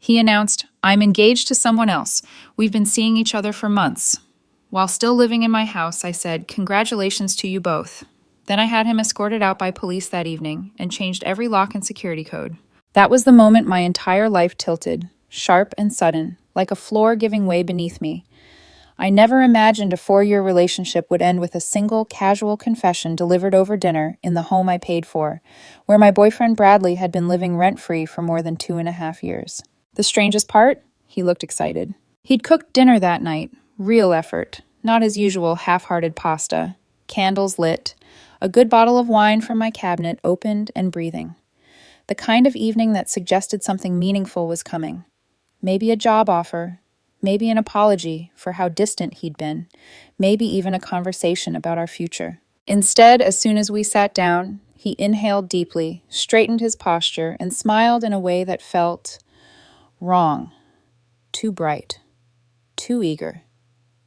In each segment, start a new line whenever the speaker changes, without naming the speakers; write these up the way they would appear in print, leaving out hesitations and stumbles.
He announced, "I'm engaged to someone else. We've been seeing each other for months." While still living in my house, I said, "Congratulations to you both." Then I had him escorted out by police that evening and changed every lock and security code. That was the moment my entire life tilted, sharp and sudden, like a floor giving way beneath me. I never imagined a 4-year relationship would end with a single, casual confession delivered over dinner in the home I paid for, where my boyfriend Bradley had been living rent-free for more than 2.5 years. The strangest part? He looked excited. He'd cooked dinner that night, real effort, not his usual half-hearted pasta. Candles lit, a good bottle of wine from my cabinet opened and breathing. The kind of evening that suggested something meaningful was coming. Maybe a job offer, maybe an apology for how distant he'd been, maybe even a conversation about our future. Instead, as soon as we sat down, he inhaled deeply, straightened his posture, and smiled in a way that felt wrong, too bright, too eager.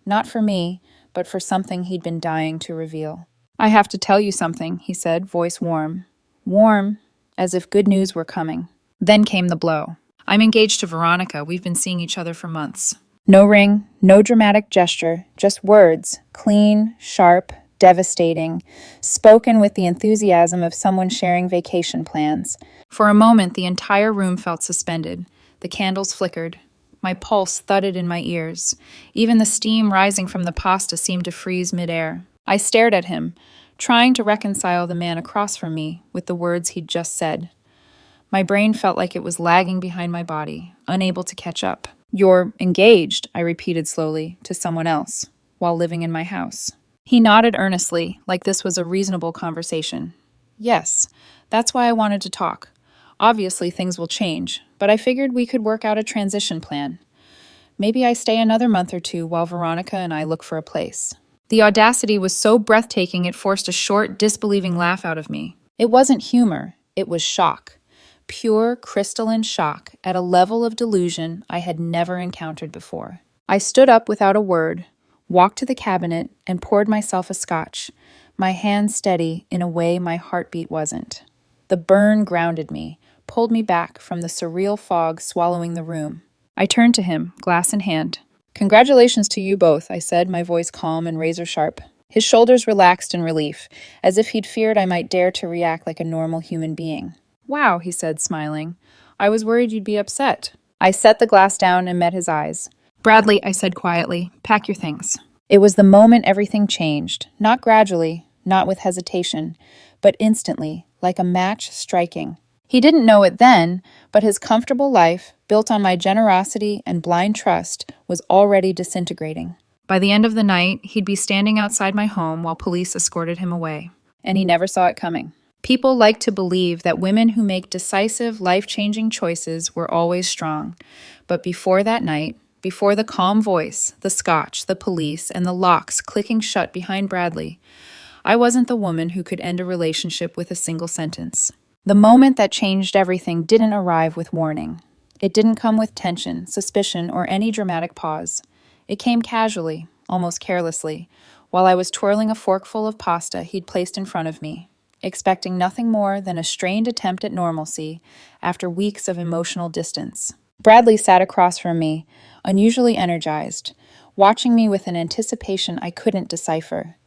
Not for me, but for something he'd been dying to reveal. "I have to tell you something," he said, voice warm. Warm, as if good news were coming. Then came the blow. "I'm engaged to Veronica. We've been seeing each other for months." No ring, no dramatic gesture, just words, clean, sharp, devastating, spoken with the enthusiasm of someone sharing vacation plans. For a moment, the entire room felt suspended. The candles flickered. My pulse thudded in my ears. Even the steam rising from the pasta seemed to freeze midair. I stared at him, trying to reconcile the man across from me with the words he'd just said. My brain felt like it was lagging behind my body, unable to catch up. "You're engaged," I repeated slowly, "to someone else, while living in my house." He nodded earnestly, like this was a reasonable conversation. "Yes, that's why I wanted to talk. Obviously, things will change, but I figured we could work out a transition plan. Maybe I stay another month or two while Veronica and I look for a place." The audacity was so breathtaking it forced a short, disbelieving laugh out of me. It wasn't humor, it was shock. Pure, crystalline shock at a level of delusion I had never encountered before. I stood up without a word, walked to the cabinet, and poured myself a scotch, my hand steady in a way my heartbeat wasn't. The burn grounded me, pulled me back from the surreal fog swallowing the room. I turned to him, glass in hand. "Congratulations to you both," I said, my voice calm and razor-sharp. His shoulders relaxed in relief, as if he'd feared I might dare to react like a normal human being. "Wow," he said, smiling. "I was worried you'd be upset." I set the glass down and met his eyes. "Bradley," I said quietly, "pack your things." It was the moment everything changed, not gradually, not with hesitation, but instantly, like a match striking. He didn't know it then, but his comfortable life, built on my generosity and blind trust, was already disintegrating. By the end of the night, he'd be standing outside my home while police escorted him away. And he never saw it coming. People like to believe that women who make decisive, life-changing choices were always strong. But before that night, before the calm voice, the scotch, the police, and the locks clicking shut behind Bradley, I wasn't the woman who could end a relationship with a single sentence. The moment that changed everything didn't arrive with warning. It didn't come with tension, suspicion, or any dramatic pause. It came casually, almost carelessly, while I was twirling a forkful of pasta he'd placed in front of me, expecting nothing more than a strained attempt at normalcy after weeks of emotional distance. Bradley sat across from me, unusually energized, watching me with an anticipation I couldn't decipher.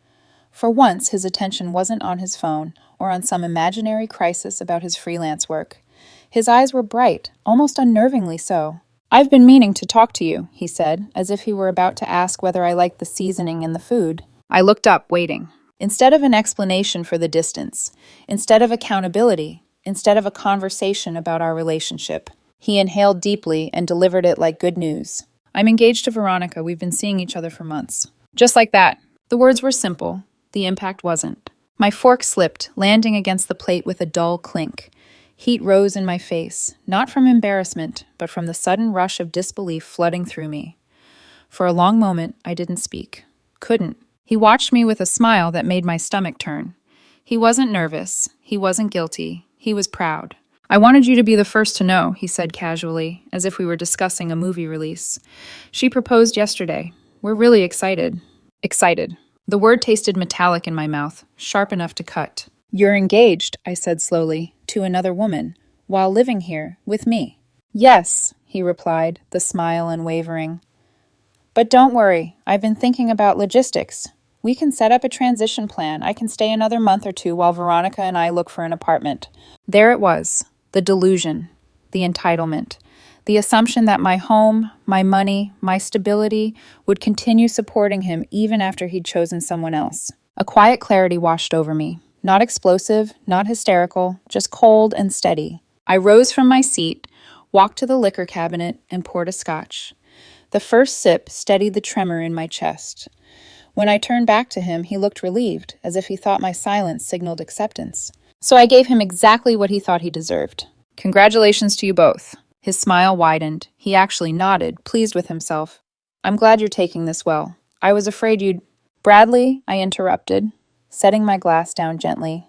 For once, his attention wasn't on his phone or on some imaginary crisis about his freelance work. His eyes were bright, almost unnervingly so. "I've been meaning to talk to you," he said, as if he were about to ask whether I liked the seasoning in the food. I looked up, waiting. Instead of an explanation for the distance, instead of accountability, instead of a conversation about our relationship, he inhaled deeply and delivered it like good news. "I'm engaged to Veronica. We've been seeing each other for months." Just like that. The words were simple. The impact wasn't. My fork slipped, landing against the plate with a dull clink. Heat rose in my face, not from embarrassment, but from the sudden rush of disbelief flooding through me. For a long moment, I didn't speak. Couldn't. He watched me with a smile that made my stomach turn. He wasn't nervous. He wasn't guilty. He was proud. "I wanted you to be the first to know," he said casually, as if we were discussing a movie release. "She proposed yesterday. We're really excited." Excited. The word tasted metallic in my mouth, sharp enough to cut. "You're engaged," I said slowly, "to another woman, while living here with me." "Yes," he replied, the smile unwavering. But don't worry, I've been thinking about logistics. We can set up a transition plan. I can stay another month or two while Veronica and I look for an apartment. There it was, the delusion, the entitlement, the assumption that my home, my money, my stability would continue supporting him even after he'd chosen someone else. A quiet clarity washed over me. Not explosive, not hysterical, just cold and steady. I rose from my seat, walked to the liquor cabinet, and poured a scotch. The first sip steadied the tremor in my chest. When I turned back to him, he looked relieved, as if he thought my silence signaled acceptance. So I gave him exactly what he thought he deserved. Congratulations to you both. His smile widened. He actually nodded, pleased with himself. I'm glad you're taking this well. I was afraid you'd... Bradley, I interrupted, setting my glass down gently.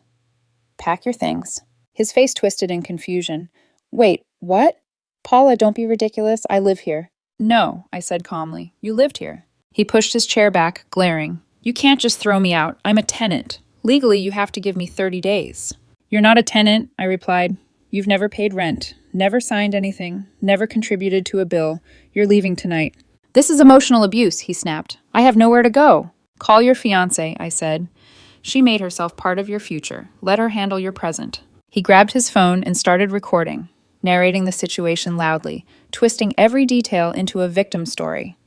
Pack your things. His face twisted in confusion. Wait, what? Paula, don't be ridiculous. I live here. No, I said calmly. You lived here. He pushed his chair back, glaring. You can't just throw me out. I'm a tenant. Legally, you have to give me 30 days. You're not a tenant, I replied. You've never paid rent, never signed anything, never contributed to a bill. You're leaving tonight. This is emotional abuse, he snapped. I have nowhere to go. Call your fiancée, I said. She made herself part of your future. Let her handle your present. He grabbed his phone and started recording, narrating the situation loudly, twisting every detail into a victim story.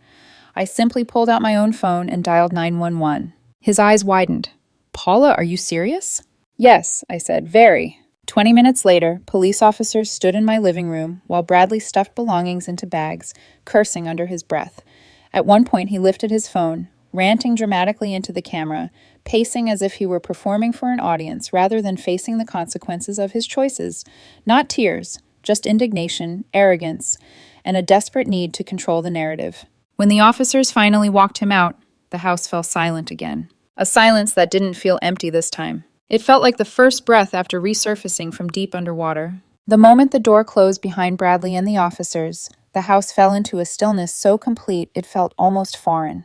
I simply pulled out my own phone and dialed 911. His eyes widened. Paula, are you serious? Yes, I said, very. 20 minutes later, police officers stood in my living room while Bradley stuffed belongings into bags, cursing under his breath. At one point, he lifted his phone, ranting dramatically into the camera, pacing as if he were performing for an audience rather than facing the consequences of his choices. Not tears, just indignation, arrogance, and a desperate need to control the narrative. When the officers finally walked him out, the house fell silent again. A silence that didn't feel empty this time. It felt like the first breath after resurfacing from deep underwater. The moment the door closed behind Bradley and the officers, the house fell into a stillness so complete it felt almost foreign.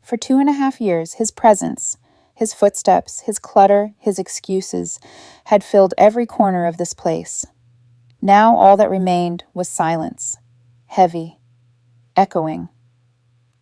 For 2.5 years, his presence, his footsteps, his clutter, his excuses, had filled every corner of this place. Now all that remained was silence, heavy, echoing,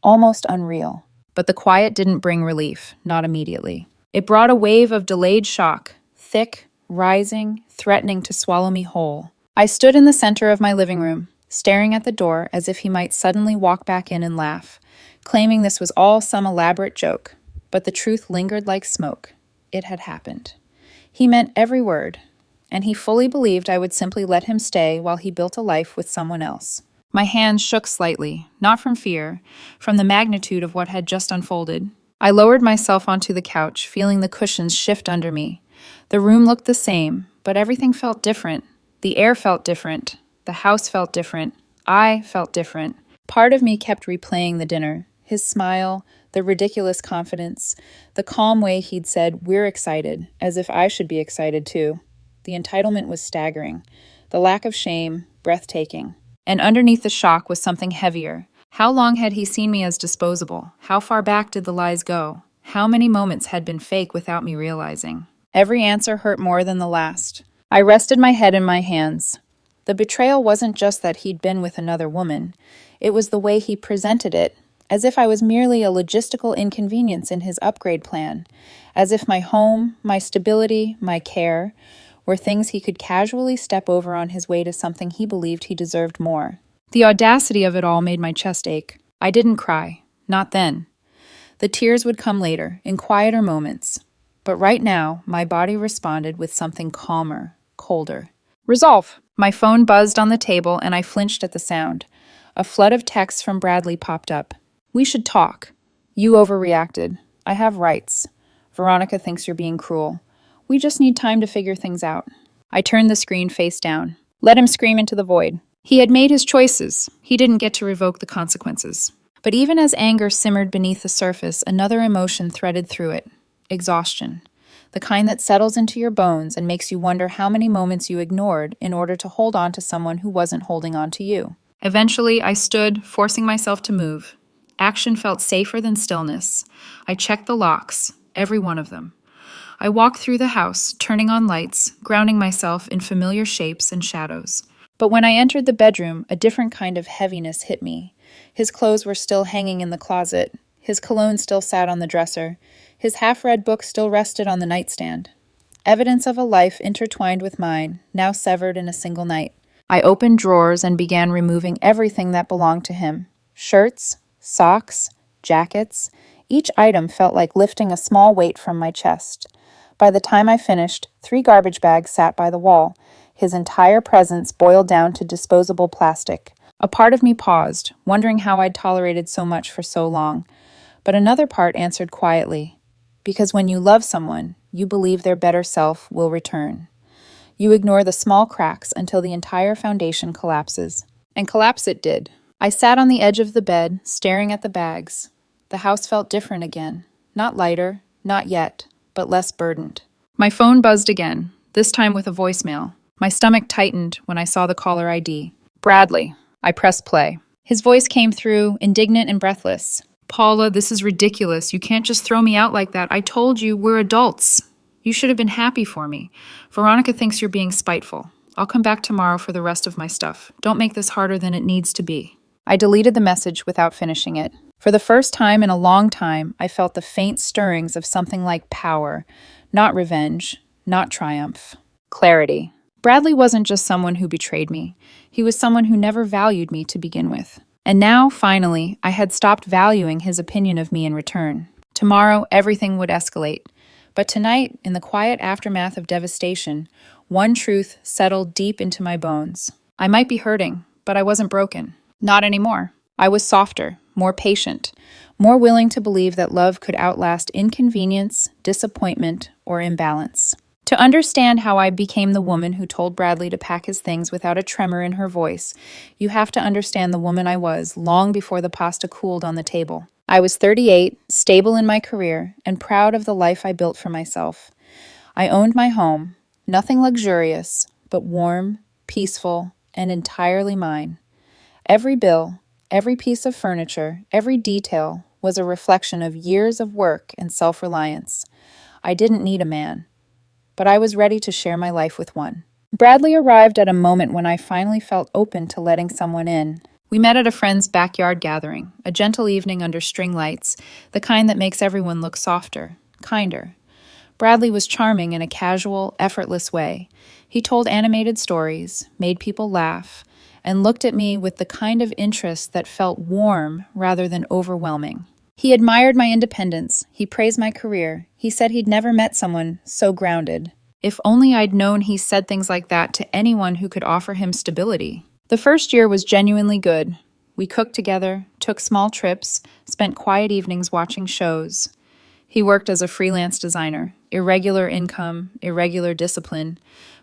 almost unreal. But the quiet didn't bring relief, not immediately. It brought a wave of delayed shock, thick, rising, threatening to swallow me whole. I stood in the center of my living room, staring at the door as if he might suddenly walk back in and laugh, claiming this was all some elaborate joke. But the truth lingered like smoke. It had happened. He meant every word, and he fully believed I would simply let him stay while he built a life with someone else. My hands shook slightly, not from fear, from the magnitude of what had just unfolded. I lowered myself onto the couch, feeling the cushions shift under me. The room looked the same, but everything felt different. The air felt different. The house felt different. I felt different. Part of me kept replaying the dinner. His smile, the ridiculous confidence, the calm way he'd said, "We're excited," as if I should be excited too. The entitlement was staggering. The lack of shame, breathtaking. And underneath the shock was something heavier. How long had he seen me as disposable? How far back did the lies go? How many moments had been fake without me realizing? Every answer hurt more than the last. I rested my head in my hands. The betrayal wasn't just that he'd been with another woman. It was the way he presented it, as if I was merely a logistical inconvenience in his upgrade plan, as if my home, my stability, my care were things he could casually step over on his way to something he believed he deserved more. The audacity of it all made my chest ache. I didn't cry. Not then. The tears would come later, in quieter moments. But right now, my body responded with something calmer, colder. Resolve! My phone buzzed on the table and I flinched at the sound. A flood of texts from Bradley popped up. We should talk. You overreacted. I have rights. Veronica thinks you're being cruel. We just need time to figure things out. I turned the screen face down. Let him scream into the void. He had made his choices. He didn't get to revoke the consequences. But even as anger simmered beneath the surface, another emotion threaded through it. Exhaustion. The kind that settles into your bones and makes you wonder how many moments you ignored in order to hold on to someone who wasn't holding on to you. Eventually, I stood, forcing myself to move. Action felt safer than stillness. I checked the locks, every one of them. I walked through the house, turning on lights, grounding myself in familiar shapes and shadows. But when I entered the bedroom, a different kind of heaviness hit me. His clothes were still hanging in the closet. His cologne still sat on the dresser. His half-read book still rested on the nightstand. Evidence of a life intertwined with mine, now severed in a single night. I opened drawers and began removing everything that belonged to him. Shirts, socks, jackets. Each item felt like lifting a small weight from my chest. By the time I finished, 3 garbage bags sat by the wall. His entire presence boiled down to disposable plastic. A part of me paused, wondering how I'd tolerated so much for so long. But another part answered quietly, because when you love someone, you believe their better self will return. You ignore the small cracks until the entire foundation collapses. And collapse it did. I sat on the edge of the bed, staring at the bags. The house felt different again. Not lighter, not yet, but less burdened. My phone buzzed again, this time with a voicemail. My stomach tightened when I saw the caller ID. Bradley. I pressed play. His voice came through, indignant and breathless. Paula, this is ridiculous. You can't just throw me out like that. I told you, we're adults. You should have been happy for me. Veronica thinks you're being spiteful. I'll come back tomorrow for the rest of my stuff. Don't make this harder than it needs to be. I deleted the message without finishing it. For the first time in a long time, I felt the faint stirrings of something like power. Not revenge, not triumph. Clarity. Bradley wasn't just someone who betrayed me. He was someone who never valued me to begin with. And now, finally, I had stopped valuing his opinion of me in return. Tomorrow, everything would escalate. But tonight, in the quiet aftermath of devastation, one truth settled deep into my bones. I might be hurting, but I wasn't broken. Not anymore. I was softer, more patient, more willing to believe that love could outlast inconvenience, disappointment, or imbalance. To understand how I became the woman who told Bradley to pack his things without a tremor in her voice, you have to understand the woman I was long before the pasta cooled on the table. I was 38, stable in my career, and proud of the life I built for myself. I owned my home, nothing luxurious, but warm, peaceful, and entirely mine. Every bill, every piece of furniture, every detail was a reflection of years of work and self-reliance. I didn't need a man, but I was ready to share my life with one. Bradley arrived at a moment when I finally felt open to letting someone in. We met at a friend's backyard gathering, a gentle evening under string lights, the kind that makes everyone look softer, kinder. Bradley was charming in a casual, effortless way. He told animated stories, made people laugh, and looked at me with the kind of interest that felt warm rather than overwhelming. He admired my independence. He praised my career. He said he'd never met someone so grounded. If only I'd known he said things like that to anyone who could offer him stability. The first year was genuinely good. We cooked together, took small trips, spent quiet evenings watching shows. He worked as a freelance designer, irregular income, irregular discipline,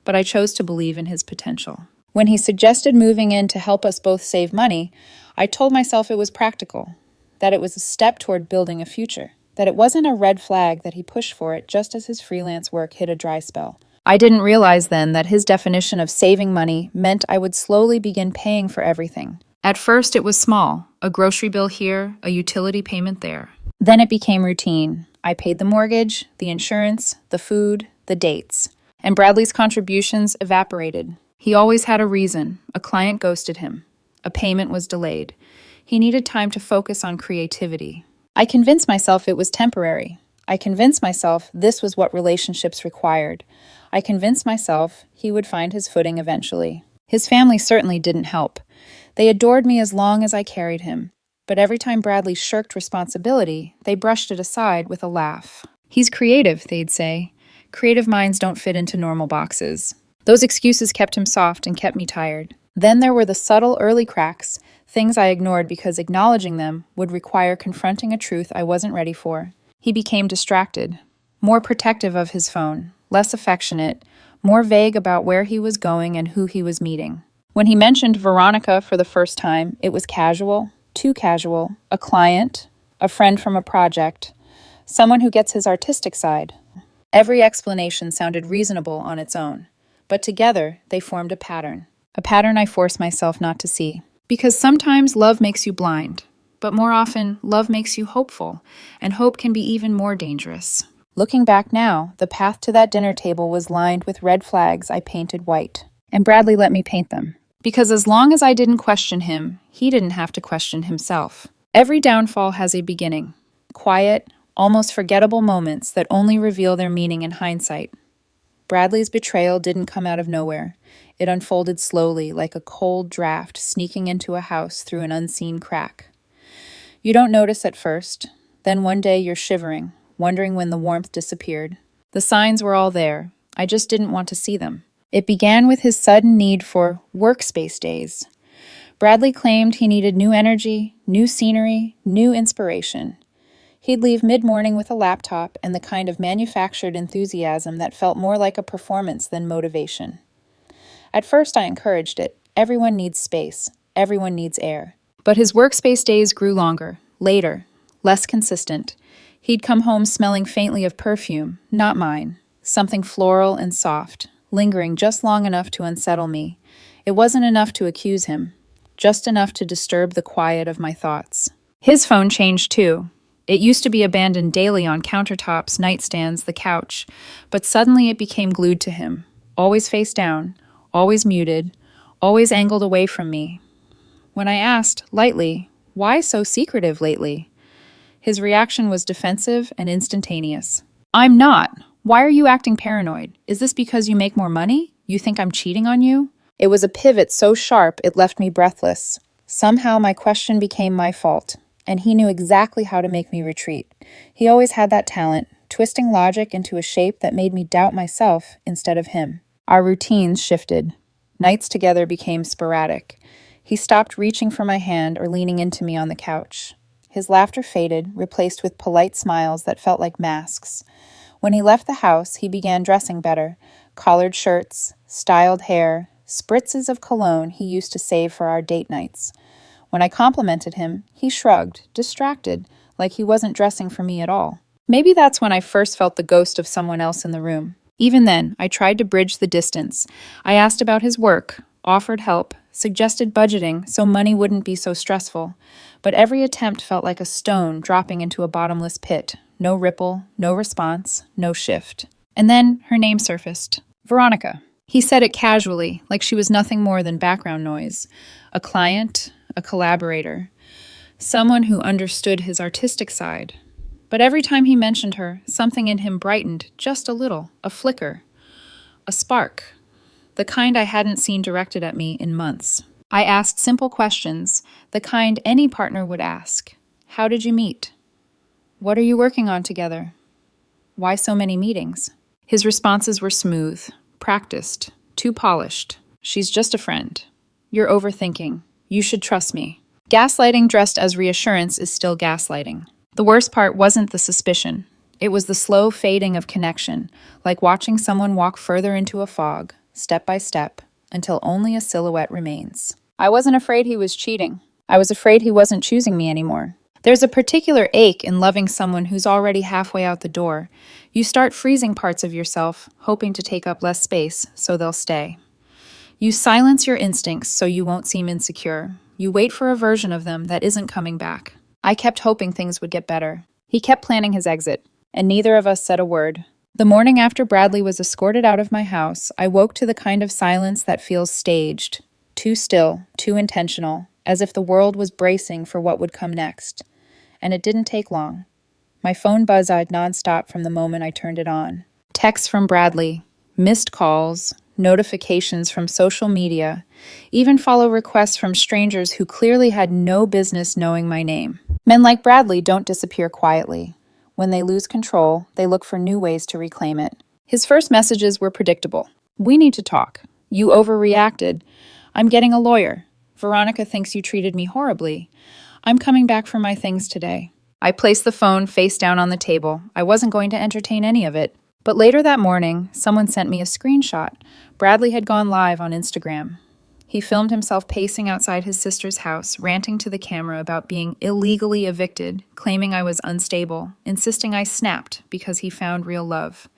but I chose to believe in his potential. When he suggested moving in to help us both save money, I told myself it was practical, that it was a step toward building a future, that it wasn't a red flag that he pushed for it just as his freelance work hit a dry spell. I didn't realize then that his definition of saving money meant I would slowly begin paying for everything. At first it was small, a grocery bill here, a utility payment there. Then it became routine. I paid the mortgage, the insurance, the food, the dates. And Bradley's contributions evaporated. He always had a reason. A client ghosted him. A payment was delayed. He needed time to focus on creativity. I convinced myself it was temporary. I convinced myself this was what relationships required. I convinced myself he would find his footing eventually. His family certainly didn't help. They adored me as long as I carried him. But every time Bradley shirked responsibility, they brushed it aside with a laugh. He's creative, they'd say. Creative minds don't fit into normal boxes. Those excuses kept him soft and kept me tired. Then there were the subtle early cracks, things I ignored because acknowledging them would require confronting a truth I wasn't ready for. He became distracted, more protective of his phone, less affectionate, more vague about where he was going and who he was meeting. When he mentioned Veronica for the first time, it was casual, too casual, a client, a friend from a project, someone who gets his artistic side. Every explanation sounded reasonable on its own, but together they formed a pattern I forced myself not to see. Because sometimes love makes you blind, but more often love makes you hopeful, and hope can be even more dangerous. Looking back now, the path to that dinner table was lined with red flags I painted white, and Bradley let me paint them. Because as long as I didn't question him, he didn't have to question himself. Every downfall has a beginning. Quiet, almost forgettable moments that only reveal their meaning in hindsight. Bradley's betrayal didn't come out of nowhere. It unfolded slowly, like a cold draft sneaking into a house through an unseen crack. You don't notice at first. Then one day you're shivering, wondering when the warmth disappeared. The signs were all there. I just didn't want to see them. It began with his sudden need for workspace days. Bradley claimed he needed new energy, new scenery, new inspiration. He'd leave mid-morning with a laptop and the kind of manufactured enthusiasm that felt more like a performance than motivation. At first I encouraged it. Everyone needs space. Everyone needs air. But his workspace days grew longer, later, less consistent. He'd come home smelling faintly of perfume, not mine, something floral and soft, lingering just long enough to unsettle me. It wasn't enough to accuse him, just enough to disturb the quiet of my thoughts. His phone changed too. It used to be abandoned daily on countertops, nightstands, the couch, but suddenly it became glued to him, always face down, always muted, always angled away from me. When I asked, lightly, why so secretive lately? His reaction was defensive and instantaneous. I'm not. Why are you acting paranoid? Is this because you make more money? You think I'm cheating on you? It was a pivot so sharp it left me breathless. Somehow my question became my fault, and he knew exactly how to make me retreat. He always had that talent, twisting logic into a shape that made me doubt myself instead of him. Our routines shifted. Nights together became sporadic. He stopped reaching for my hand or leaning into me on the couch. His laughter faded, replaced with polite smiles that felt like masks. When he left the house, he began dressing better. Collared shirts, styled hair, spritzes of cologne he used to save for our date nights. When I complimented him, he shrugged, distracted, like he wasn't dressing for me at all. Maybe that's when I first felt the ghost of someone else in the room. Even then, I tried to bridge the distance. I asked about his work, offered help, suggested budgeting so money wouldn't be so stressful. But every attempt felt like a stone dropping into a bottomless pit. No ripple, no response, no shift. And then her name surfaced. Veronica. He said it casually, like she was nothing more than background noise. A client, a collaborator, someone who understood his artistic side. But every time he mentioned her, something in him brightened just a little, a flicker, a spark, the kind I hadn't seen directed at me in months. I asked simple questions, the kind any partner would ask. How did you meet? What are you working on together? Why so many meetings? His responses were smooth, practiced, too polished. She's just a friend. You're overthinking. You should trust me. Gaslighting dressed as reassurance is still gaslighting. The worst part wasn't the suspicion. It was the slow fading of connection, like watching someone walk further into a fog, step by step, until only a silhouette remains. I wasn't afraid he was cheating. I was afraid he wasn't choosing me anymore. There's a particular ache in loving someone who's already halfway out the door. You start freezing parts of yourself, hoping to take up less space so they'll stay. You silence your instincts so you won't seem insecure. You wait for a version of them that isn't coming back. I kept hoping things would get better. He kept planning his exit, and neither of us said a word. The morning after Bradley was escorted out of my house, I woke to the kind of silence that feels staged, too still, too intentional, as if the world was bracing for what would come next. And it didn't take long. My phone buzz-eyed nonstop from the moment I turned it on. Texts from Bradley, missed calls, notifications from social media, even follow requests from strangers who clearly had no business knowing my name. Men like Bradley don't disappear quietly. When they lose control, they look for new ways to reclaim it. His first messages were predictable. We need to talk. You overreacted. I'm getting a lawyer. Veronica thinks you treated me horribly. I'm coming back for my things today. I placed the phone face down on the table. I wasn't going to entertain any of it. But later that morning, someone sent me a screenshot. Bradley had gone live on Instagram. He filmed himself pacing outside his sister's house, ranting to the camera about being illegally evicted, claiming I was unstable, insisting I snapped because he found real love.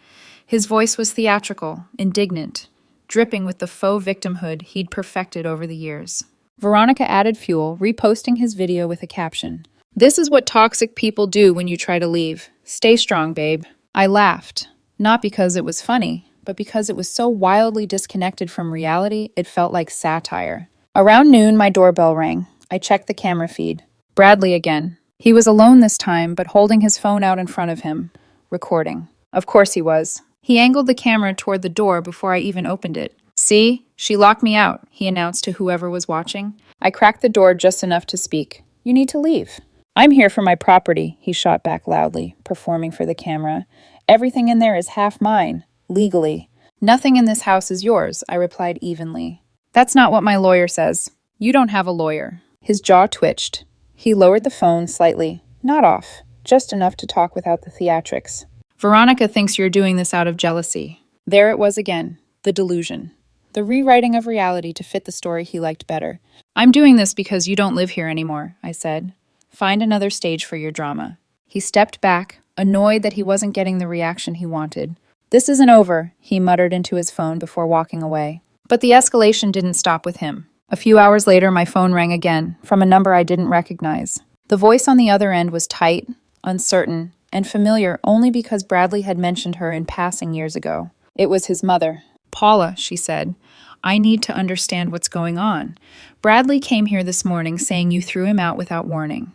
His voice was theatrical, indignant, dripping with the faux victimhood he'd perfected over the years. Veronica added fuel, reposting his video with a caption. This is what toxic people do when you try to leave. Stay strong, babe. I laughed, not because it was funny, but because it was so wildly disconnected from reality, it felt like satire. Around noon, my doorbell rang. I checked the camera feed. Bradley again. He was alone this time, but holding his phone out in front of him, recording. Of course he was. He angled the camera toward the door before I even opened it. See? She locked me out, he announced to whoever was watching. I cracked the door just enough to speak. You need to leave. I'm here for my property, he shot back loudly, performing for the camera. Everything in there is half mine, legally. Nothing in this house is yours, I replied evenly. That's not what my lawyer says. You don't have a lawyer. His jaw twitched. He lowered the phone slightly, not off, just enough to talk without the theatrics. Veronica thinks you're doing this out of jealousy. There it was again, the delusion. The rewriting of reality to fit the story he liked better. I'm doing this because you don't live here anymore, I said. Find another stage for your drama. He stepped back, annoyed that he wasn't getting the reaction he wanted. This isn't over, he muttered into his phone before walking away. But the escalation didn't stop with him. A few hours later, my phone rang again, from a number I didn't recognize. The voice on the other end was tight, uncertain, and familiar only because Bradley had mentioned her in passing years ago. It was his mother. Paula, she said, I need to understand what's going on. Bradley came here this morning saying you threw him out without warning,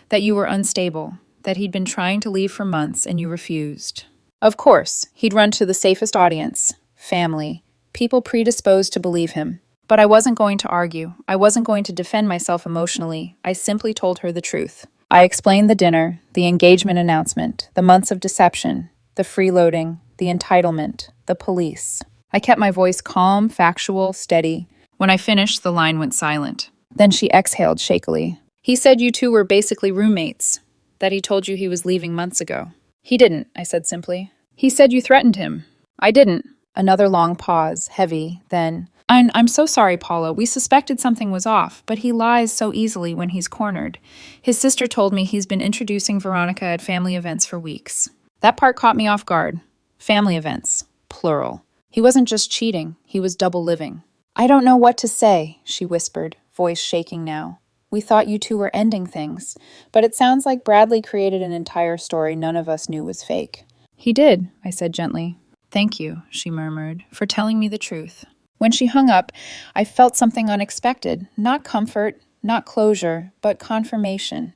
that you were unstable, that he'd been trying to leave for months and you refused. Of course, he'd run to the safest audience, family, people predisposed to believe him. But I wasn't going to argue. I wasn't going to defend myself emotionally. I simply told her the truth. I explained the dinner, the engagement announcement, the months of deception, the freeloading, the entitlement, the police. I kept my voice calm, factual, steady. When I finished, the line went silent. Then she exhaled shakily. He said you two were basically roommates, that he told you he was leaving months ago. He didn't, I said simply. He said you threatened him. I didn't. Another long pause, heavy, then, I'm so sorry, Paula. We suspected something was off, but he lies so easily when he's cornered. His sister told me he's been introducing Veronica at family events for weeks. That part caught me off guard. Family events, plural. He wasn't just cheating, he was double living. I don't know what to say, she whispered, voice shaking now. We thought you two were ending things, but it sounds like Bradley created an entire story none of us knew was fake. He did, I said gently. Thank you, she murmured, for telling me the truth. When she hung up, I felt something unexpected, not comfort, not closure, but confirmation.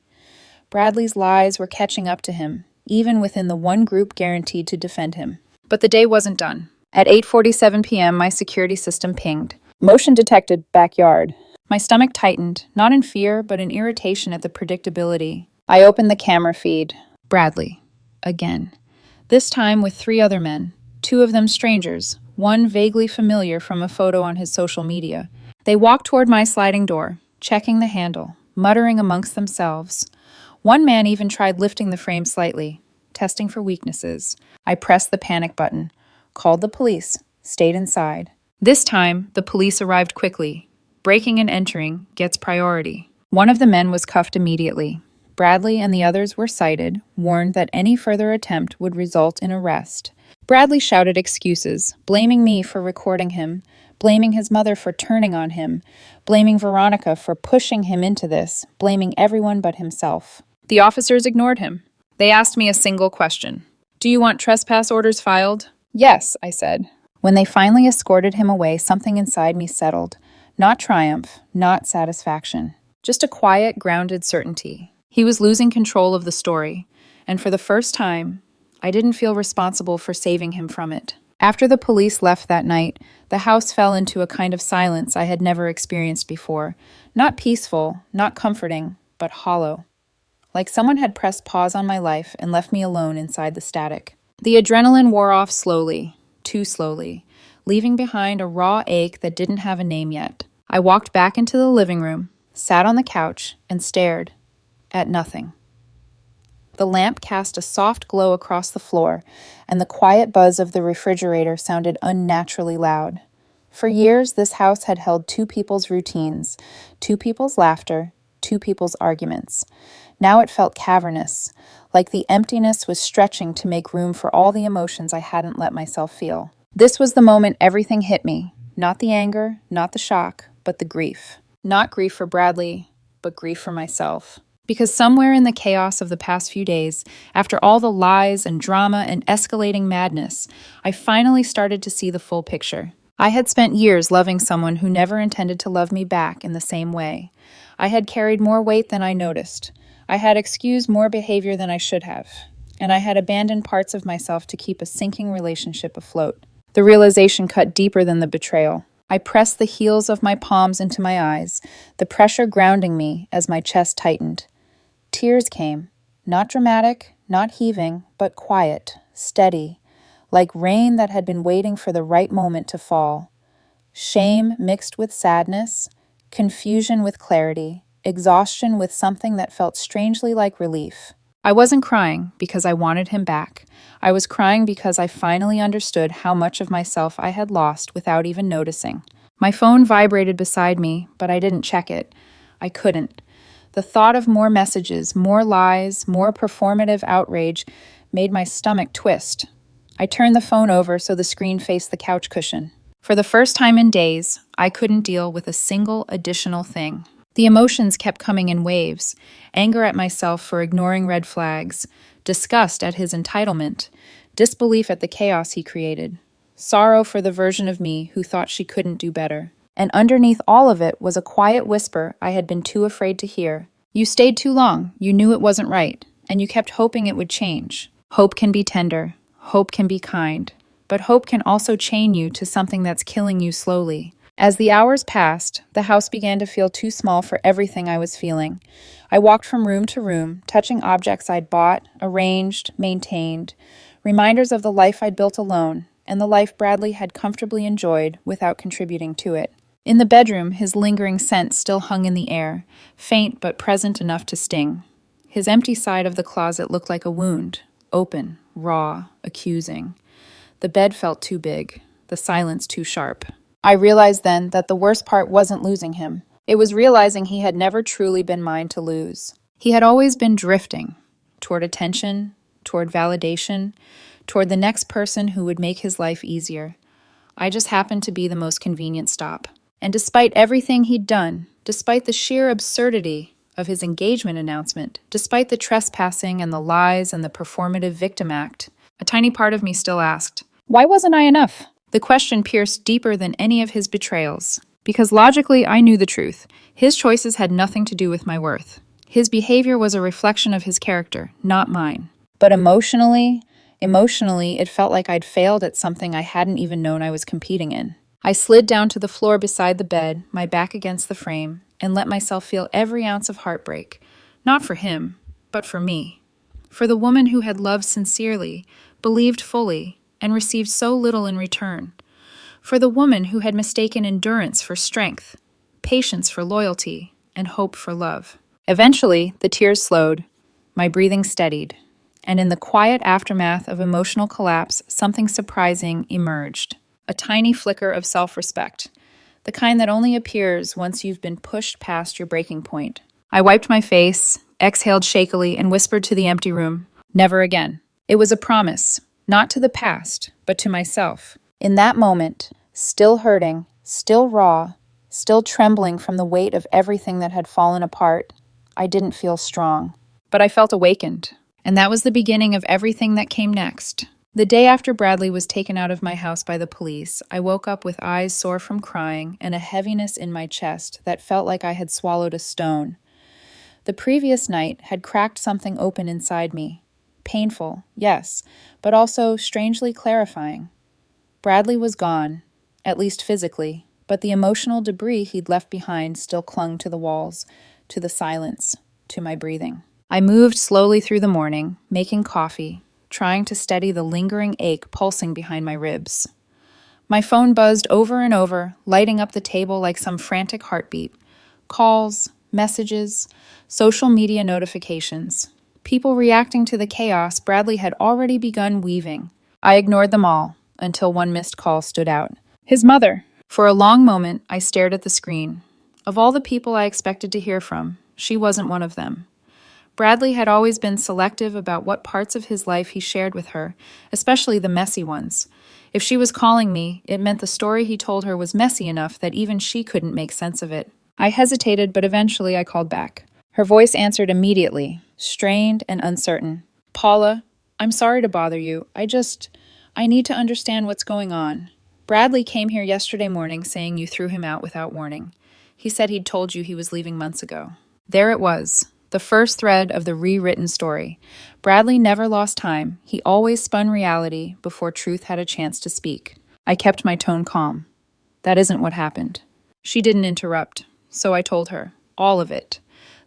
Bradley's lies were catching up to him, even within the one group guaranteed to defend him. But the day wasn't done. At 8:47 p.m., my security system pinged. Motion detected, backyard. My stomach tightened, not in fear, but in irritation at the predictability. I opened the camera feed. Bradley. Again. This time with 3 other men. 2 of them strangers, one vaguely familiar from a photo on his social media. They walked toward my sliding door, checking the handle, muttering amongst themselves. One man even tried lifting the frame slightly, testing for weaknesses. I pressed the panic button, called the police, stayed inside. This time, the police arrived quickly. Breaking and entering gets priority. One of the men was cuffed immediately. Bradley and the others were cited, warned that any further attempt would result in arrest. Bradley shouted excuses, blaming me for recording him, blaming his mother for turning on him, blaming Veronica for pushing him into this, blaming everyone but himself. The officers ignored him. They asked me a single question. Do you want trespass orders filed? Yes, I said. When they finally escorted him away, something inside me settled. Not triumph, not satisfaction. Just a quiet, grounded certainty. He was losing control of the story, and for the first time, I didn't feel responsible for saving him from it. After the police left that night, the house fell into a kind of silence I had never experienced before. Not peaceful, not comforting, but hollow. Like someone had pressed pause on my life and left me alone inside the static. The adrenaline wore off slowly, too slowly, leaving behind a raw ache that didn't have a name yet. I walked back into the living room, sat on the couch, and stared at nothing. The lamp cast a soft glow across the floor, and the quiet buzz of the refrigerator sounded unnaturally loud. For years, this house had held 2 people's routines, 2 people's laughter, 2 people's arguments. Now it felt cavernous, like the emptiness was stretching to make room for all the emotions I hadn't let myself feel. This was the moment everything hit me. Not the anger, not the shock, but the grief. Not grief for Bradley, but grief for myself. Because somewhere in the chaos of the past few days, after all the lies and drama and escalating madness, I finally started to see the full picture. I had spent years loving someone who never intended to love me back in the same way. I had carried more weight than I noticed. I had excused more behavior than I should have. And I had abandoned parts of myself to keep a sinking relationship afloat. The realization cut deeper than the betrayal. I pressed the heels of my palms into my eyes, the pressure grounding me as my chest tightened. Tears came, not dramatic, not heaving, but quiet, steady, like rain that had been waiting for the right moment to fall. Shame mixed with sadness, confusion with clarity, exhaustion with something that felt strangely like relief. I wasn't crying because I wanted him back. I was crying because I finally understood how much of myself I had lost without even noticing. My phone vibrated beside me, but I didn't check it. I couldn't. The thought of more messages, more lies, more performative outrage made my stomach twist. I turned the phone over so the screen faced the couch cushion. For the first time in days, I couldn't deal with a single additional thing. The emotions kept coming in waves: anger at myself for ignoring red flags, disgust at his entitlement, disbelief at the chaos he created, sorrow for the version of me who thought she couldn't do better. And underneath all of it was a quiet whisper I had been too afraid to hear. You stayed too long, you knew it wasn't right, and you kept hoping it would change. Hope can be tender, hope can be kind, but hope can also chain you to something that's killing you slowly. As the hours passed, the house began to feel too small for everything I was feeling. I walked from room to room, touching objects I'd bought, arranged, maintained, reminders of the life I'd built alone, and the life Bradley had comfortably enjoyed without contributing to it. In the bedroom, his lingering scent still hung in the air, faint but present enough to sting. His empty side of the closet looked like a wound, open, raw, accusing. The bed felt too big, the silence too sharp. I realized then that the worst part wasn't losing him. It was realizing he had never truly been mine to lose. He had always been drifting, toward attention, toward validation, toward the next person who would make his life easier. I just happened to be the most convenient stop. And despite everything he'd done, despite the sheer absurdity of his engagement announcement, despite the trespassing and the lies and the performative victim act, a tiny part of me still asked, why wasn't I enough? The question pierced deeper than any of his betrayals, because logically I knew the truth. His choices had nothing to do with my worth. His behavior was a reflection of his character, not mine. But emotionally, it felt like I'd failed at something I hadn't even known I was competing in. I slid down to the floor beside the bed, my back against the frame, and let myself feel every ounce of heartbreak. Not for him, but for me. For the woman who had loved sincerely, believed fully, and received so little in return. For the woman who had mistaken endurance for strength, patience for loyalty, and hope for love. Eventually, the tears slowed, my breathing steadied, and in the quiet aftermath of emotional collapse, something surprising emerged. A tiny flicker of self-respect, the kind that only appears once you've been pushed past your breaking point. I wiped my face, exhaled shakily, and whispered to the empty room, never again. It was a promise. Not to the past, but to myself. In that moment, still hurting, still raw, still trembling from the weight of everything that had fallen apart, I didn't feel strong. But I felt awakened, and that was the beginning of everything that came next. The day after Bradley was taken out of my house by the police, I woke up with eyes sore from crying and a heaviness in my chest that felt like I had swallowed a stone. The previous night had cracked something open inside me. Painful, yes, but also strangely clarifying. Bradley was gone, at least physically, but the emotional debris he'd left behind still clung to the walls, to the silence, to my breathing. I moved slowly through the morning, making coffee, trying to steady the lingering ache pulsing behind my ribs. My phone buzzed over and over, lighting up the table like some frantic heartbeat. Calls, messages, social media notifications. People reacting to the chaos Bradley had already begun weaving. I ignored them all, until one missed call stood out. His mother. For a long moment, I stared at the screen. Of all the people I expected to hear from, she wasn't one of them. Bradley had always been selective about what parts of his life he shared with her, especially the messy ones. If she was calling me, it meant the story he told her was messy enough that even she couldn't make sense of it. I hesitated, but eventually I called back. Her voice answered immediately, strained and uncertain. Paula, I'm sorry to bother you. I need to understand what's going on. Bradley came here yesterday morning saying you threw him out without warning. He said he'd told you he was leaving months ago. There it was, the first thread of the rewritten story. Bradley never lost time. He always spun reality before truth had a chance to speak. I kept my tone calm. That isn't what happened. She didn't interrupt, so I told her. All of it.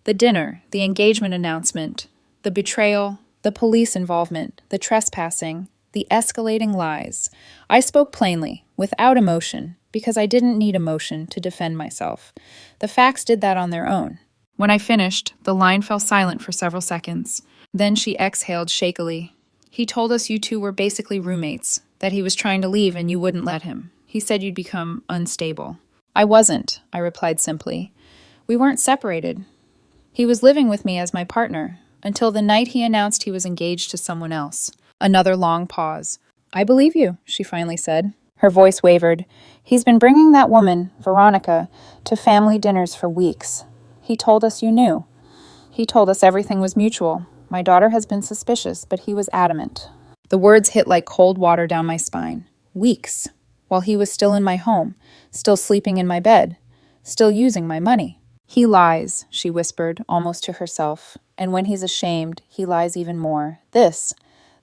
The dinner, the engagement announcement, the betrayal, the police involvement, the trespassing, the escalating lies. I spoke plainly, without emotion, because I didn't need emotion to defend myself. The facts did that on their own. When I finished, the line fell silent for several seconds. Then she exhaled shakily. He told us you two were basically roommates, that he was trying to leave and you wouldn't let him. He said you'd become unstable. I wasn't, I replied simply. We weren't separated. He was living with me as my partner, until the night he announced he was engaged to someone else. Another long pause. I believe you, she finally said. Her voice wavered. He's been bringing that woman, Veronica, to family dinners for weeks. He told us you knew. He told us everything was mutual. My daughter has been suspicious, but he was adamant. The words hit like cold water down my spine. Weeks. While he was still in my home, still sleeping in my bed, still using my money. He lies, she whispered, almost to herself. And when he's ashamed, he lies even more. This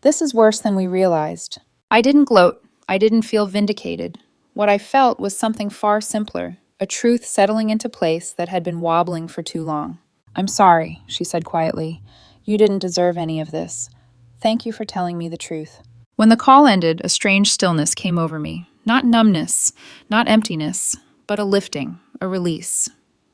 is worse than we realized. I didn't gloat. I didn't feel vindicated. What I felt was something far simpler, a truth settling into place that had been wobbling for too long. I'm sorry, she said quietly. You didn't deserve any of this. Thank you for telling me the truth. When the call ended, a strange stillness came over me. Not numbness, not emptiness, but a lifting, a release.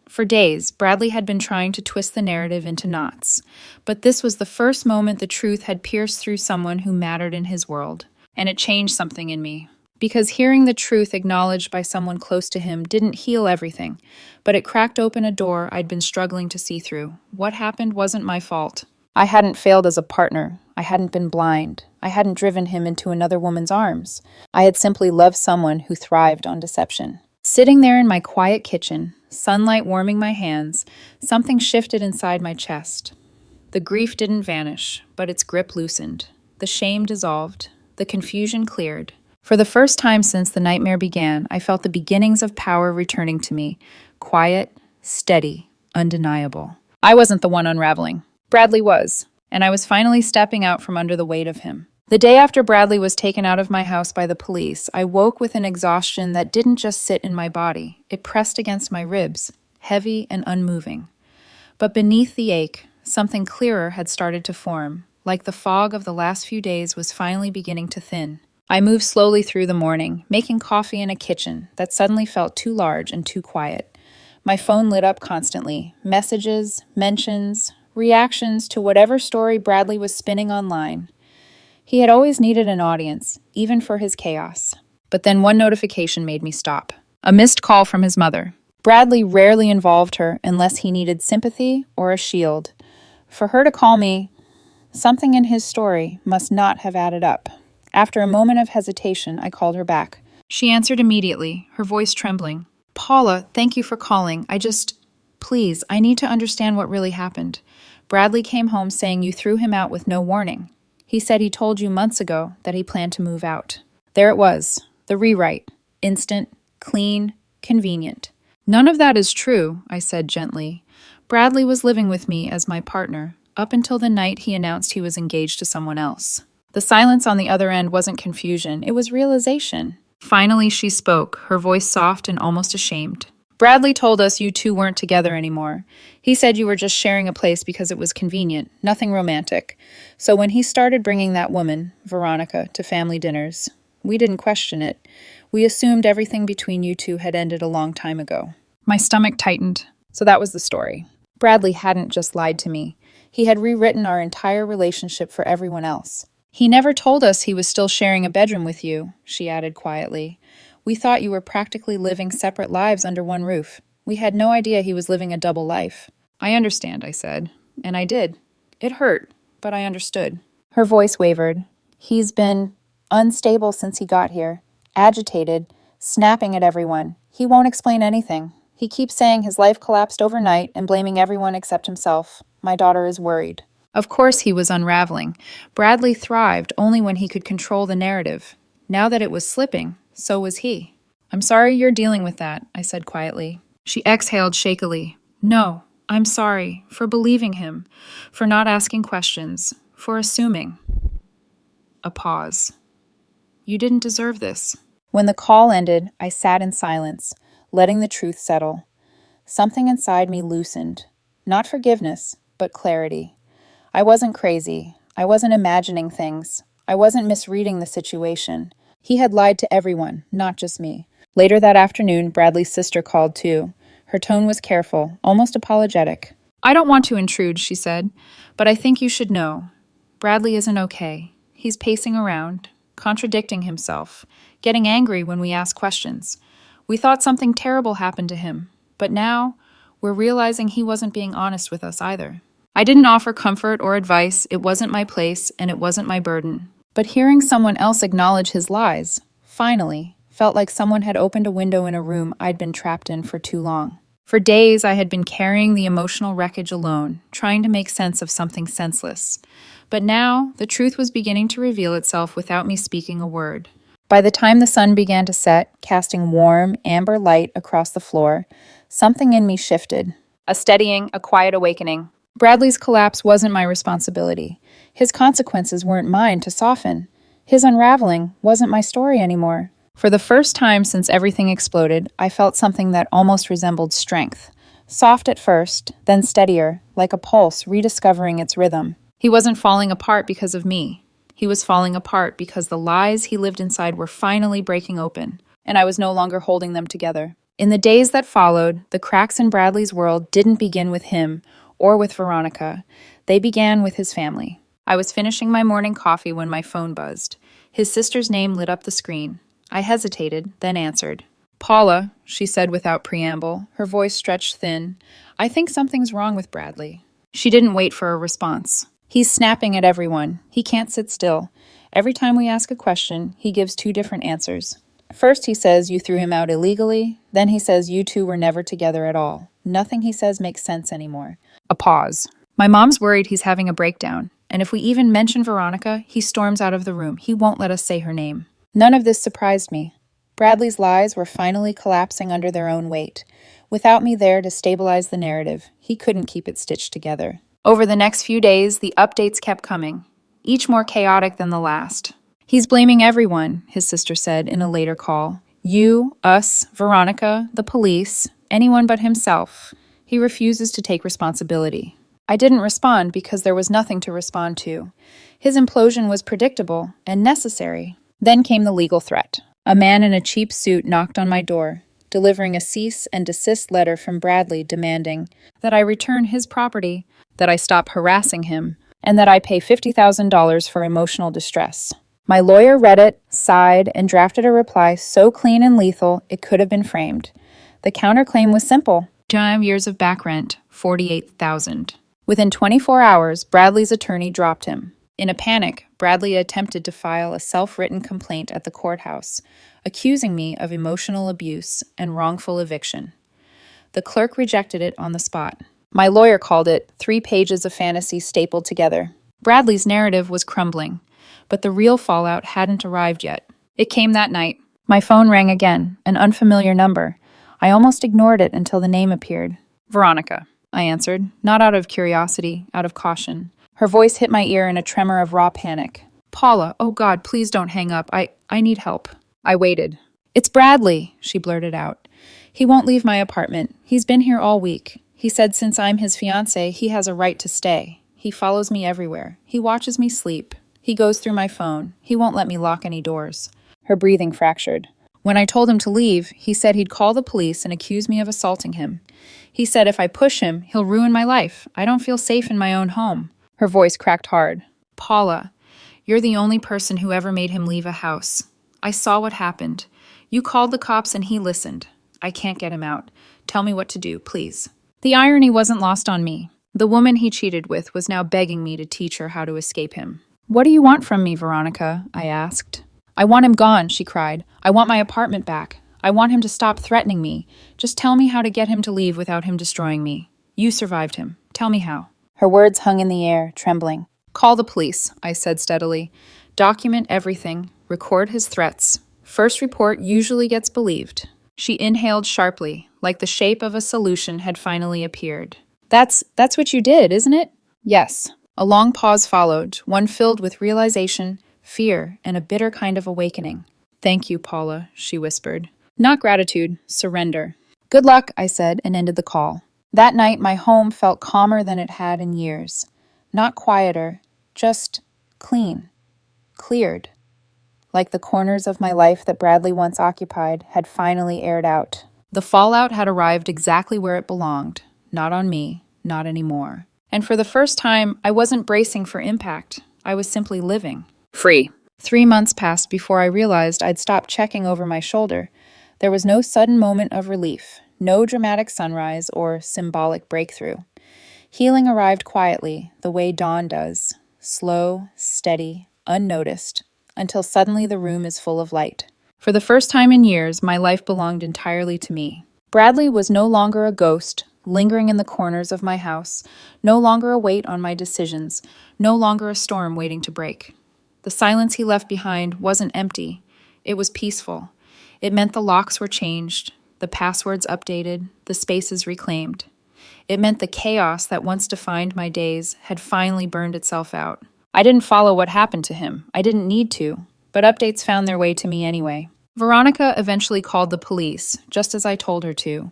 For days, Bradley had been trying to twist the narrative into knots, but this was the first moment the truth had pierced through someone who mattered in his world, and it changed something in me. Because hearing the truth acknowledged by someone close to him didn't heal everything, but it cracked open a door I'd been struggling to see through. What happened wasn't my fault. I hadn't failed as a partner. I hadn't been blind. I hadn't driven him into another woman's arms. I had simply loved someone who thrived on deception. Sitting there in my quiet kitchen, sunlight warming my hands, something shifted inside my chest. The grief didn't vanish, but its grip loosened. The shame dissolved. The confusion cleared. For the first time since the nightmare began, I felt the beginnings of power returning to me. Quiet, steady, undeniable. I wasn't the one unraveling. Bradley was, and I was finally stepping out from under the weight of him. The day after Bradley was taken out of my house by the police, I woke with an exhaustion that didn't just sit in my body. It pressed against my ribs, heavy and unmoving. But beneath the ache, something clearer had started to form, like the fog of the last few days was finally beginning to thin. I moved slowly through the morning, making coffee in a kitchen that suddenly felt too large and too quiet. My phone lit up constantly, messages, mentions, reactions to whatever story Bradley was spinning online. He had always needed an audience, even for his chaos. But then one notification made me stop. A missed call from his mother. Bradley rarely involved her unless he needed sympathy or a shield. For her to call me, something in his story must not have added up. After a moment of hesitation, I called her back. She answered immediately, her voice trembling. Paula, thank you for calling. Please, I need to understand what really happened. Bradley came home saying you threw him out with no warning. He said he told you months ago that he planned to move out. There it was, the rewrite. Instant, clean, convenient. None of that is true, I said gently. Bradley was living with me as my partner, up until the night he announced he was engaged to someone else. The silence on the other end wasn't confusion, it was realization. Finally, she spoke, her voice soft and almost ashamed. Bradley told us you two weren't together anymore. He said you were just sharing a place because it was convenient, nothing romantic. So when he started bringing that woman, Veronica, to family dinners, we didn't question it. We assumed everything between you two had ended a long time ago. My stomach tightened. So that was the story. Bradley hadn't just lied to me. He had rewritten our entire relationship for everyone else. He never told us he was still sharing a bedroom with you, she added quietly. We thought you were practically living separate lives under one roof. We had no idea he was living a double life. I understand, I said. And I did. It hurt, but I understood. Her voice wavered. He's been unstable since he got here. Agitated, snapping at everyone. He won't explain anything. He keeps saying his life collapsed overnight and blaming everyone except himself. My daughter is worried. Of course he was unraveling. Bradley thrived only when he could control the narrative. Now that it was slipping, So was he. I'm sorry you're dealing with that, I said quietly. She exhaled shakily. No, I'm sorry for believing him, for not asking questions, for assuming. A pause. You didn't deserve this. When the call ended, I sat in silence, letting the truth settle. Something inside me loosened. Not forgiveness, but clarity. I wasn't crazy. I wasn't imagining things. I wasn't misreading the situation. He had lied to everyone, not just me. Later that afternoon, Bradley's sister called too. Her tone was careful, almost apologetic. I don't want to intrude, she said, but I think you should know. Bradley isn't okay. He's pacing around, contradicting himself, getting angry when we ask questions. We thought something terrible happened to him, but now we're realizing he wasn't being honest with us either. I didn't offer comfort or advice. It wasn't my place, and it wasn't my burden. But hearing someone else acknowledge his lies, finally, felt like someone had opened a window in a room I'd been trapped in for too long. For days, I had been carrying the emotional wreckage alone, trying to make sense of something senseless. But now, the truth was beginning to reveal itself without me speaking a word. By the time the sun began to set, casting warm, amber light across the floor, something in me shifted. A steadying, a quiet awakening. Bradley's collapse wasn't my responsibility. His consequences weren't mine to soften. His unraveling wasn't my story anymore. For the first time since everything exploded, I felt something that almost resembled strength. Soft at first, then steadier, like a pulse rediscovering its rhythm. He wasn't falling apart because of me. He was falling apart because the lies he lived inside were finally breaking open, and I was no longer holding them together. In the days that followed, the cracks in Bradley's world didn't begin with him or with Veronica. They began with his family. I was finishing my morning coffee when my phone buzzed. His sister's name lit up the screen. I hesitated, then answered. Paula, she said without preamble, her voice stretched thin. I think something's wrong with Bradley. She didn't wait for a response. He's snapping at everyone. He can't sit still. Every time we ask a question, he gives two different answers. First he says you threw him out illegally, then he says you two were never together at all. Nothing he says makes sense anymore. A pause. My mom's worried he's having a breakdown, and if we even mention Veronica, he storms out of the room. He won't let us say her name. None of this surprised me. Bradley's lies were finally collapsing under their own weight. Without me there to stabilize the narrative, he couldn't keep it stitched together. Over the next few days, the updates kept coming, each more chaotic than the last. He's blaming everyone, his sister said in a later call. You, us, Veronica, the police, anyone but himself. He refuses to take responsibility. I didn't respond because there was nothing to respond to. His implosion was predictable and necessary. Then came the legal threat. A man in a cheap suit knocked on my door, delivering a cease and desist letter from Bradley demanding that I return his property, that I stop harassing him, and that I pay $50,000 for emotional distress. My lawyer read it, sighed, and drafted a reply so clean and lethal it could have been framed. The counterclaim was simple. 5 years of back rent, $48,000. Within 24 hours, Bradley's attorney dropped him. In a panic, Bradley attempted to file a self-written complaint at the courthouse, accusing me of emotional abuse and wrongful eviction. The clerk rejected it on the spot. My lawyer called it 3 pages of fantasy stapled together. Bradley's narrative was crumbling, but the real fallout hadn't arrived yet. It came that night. My phone rang again, an unfamiliar number. I almost ignored it until the name appeared. Veronica, I answered, not out of curiosity, out of caution. Her voice hit my ear in a tremor of raw panic. Paula, oh God, please don't hang up. I need help. I waited. It's Bradley, she blurted out. He won't leave my apartment. He's been here all week. He said since I'm his fiancé, he has a right to stay. He follows me everywhere. He watches me sleep. He goes through my phone. He won't let me lock any doors. Her breathing fractured. When I told him to leave, he said he'd call the police and accuse me of assaulting him. He said if I push him, he'll ruin my life. I don't feel safe in my own home. Her voice cracked hard. Paula, you're the only person who ever made him leave a house. I saw what happened. You called the cops and he listened. I can't get him out. Tell me what to do, please. The irony wasn't lost on me. The woman he cheated with was now begging me to teach her how to escape him. What do you want from me, Veronica? I asked. I want him gone, she cried. I want my apartment back. I want him to stop threatening me. Just tell me how to get him to leave without him destroying me. You survived him. Tell me how. Her words hung in the air, trembling. Call the police, I said steadily. Document everything. Record his threats. First report usually gets believed. She inhaled sharply, like the shape of a solution had finally appeared. That's what you did, isn't it? Yes. A long pause followed, one filled with realization, fear, and a bitter kind of awakening. Thank you, Paula, she whispered. Not gratitude, surrender. Good luck, I said, and ended the call. That night, my home felt calmer than it had in years. Not quieter, just clean, cleared. Like the corners of my life that Bradley once occupied had finally aired out. The fallout had arrived exactly where it belonged. Not on me, not anymore. And for the first time, I wasn't bracing for impact. I was simply living. Free. 3 months passed before I realized I'd stopped checking over my shoulder. There was no sudden moment of relief, no dramatic sunrise or symbolic breakthrough. Healing arrived quietly, the way dawn does. Slow, steady, unnoticed, until suddenly the room is full of light. For the first time in years, my life belonged entirely to me. Bradley was no longer a ghost, lingering in the corners of my house, no longer a weight on my decisions, no longer a storm waiting to break. The silence he left behind wasn't empty. It was peaceful. It meant the locks were changed, the passwords updated, the spaces reclaimed. It meant the chaos that once defined my days had finally burned itself out. I didn't follow what happened to him. I didn't need to, but updates found their way to me anyway. Veronica eventually called the police, just as I told her to.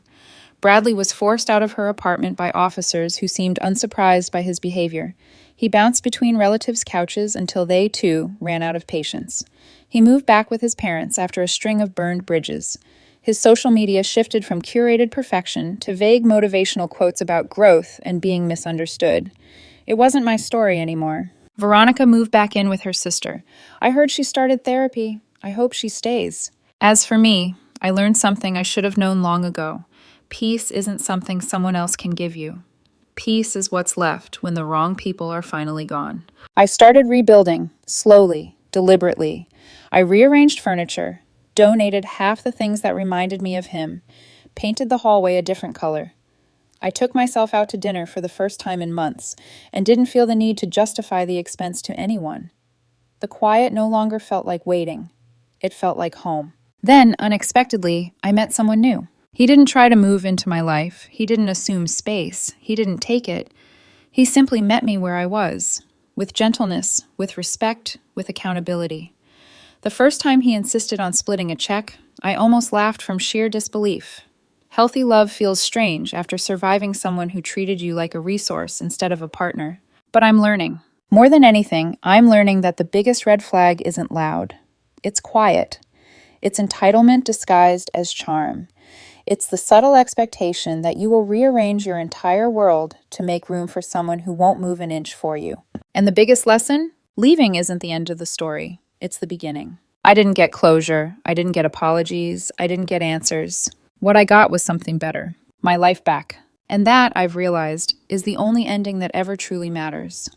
Bradley was forced out of her apartment by officers who seemed unsurprised by his behavior. He bounced between relatives' couches until they, too, ran out of patience. He moved back with his parents after a string of burned bridges. His social media shifted from curated perfection to vague motivational quotes about growth and being misunderstood. It wasn't my story anymore. Veronica moved back in with her sister. I heard she started therapy. I hope she stays. As for me, I learned something I should have known long ago. Peace isn't something someone else can give you. Peace is what's left when the wrong people are finally gone. I started rebuilding, slowly, deliberately. I rearranged furniture, donated half the things that reminded me of him, painted the hallway a different color. I took myself out to dinner for the first time in months and didn't feel the need to justify the expense to anyone. The quiet no longer felt like waiting. It felt like home. Then, unexpectedly, I met someone new. He didn't try to move into my life. He didn't assume space. He didn't take it. He simply met me where I was, with gentleness, with respect, with accountability. The first time he insisted on splitting a check, I almost laughed from sheer disbelief. Healthy love feels strange after surviving someone who treated you like a resource instead of a partner. But I'm learning. More than anything, I'm learning that the biggest red flag isn't loud. It's quiet. It's entitlement disguised as charm. It's the subtle expectation that you will rearrange your entire world to make room for someone who won't move an inch for you. And the biggest lesson? Leaving isn't the end of the story. It's the beginning. I didn't get closure. I didn't get apologies. I didn't get answers. What I got was something better. My life back. And that, I've realized, is the only ending that ever truly matters.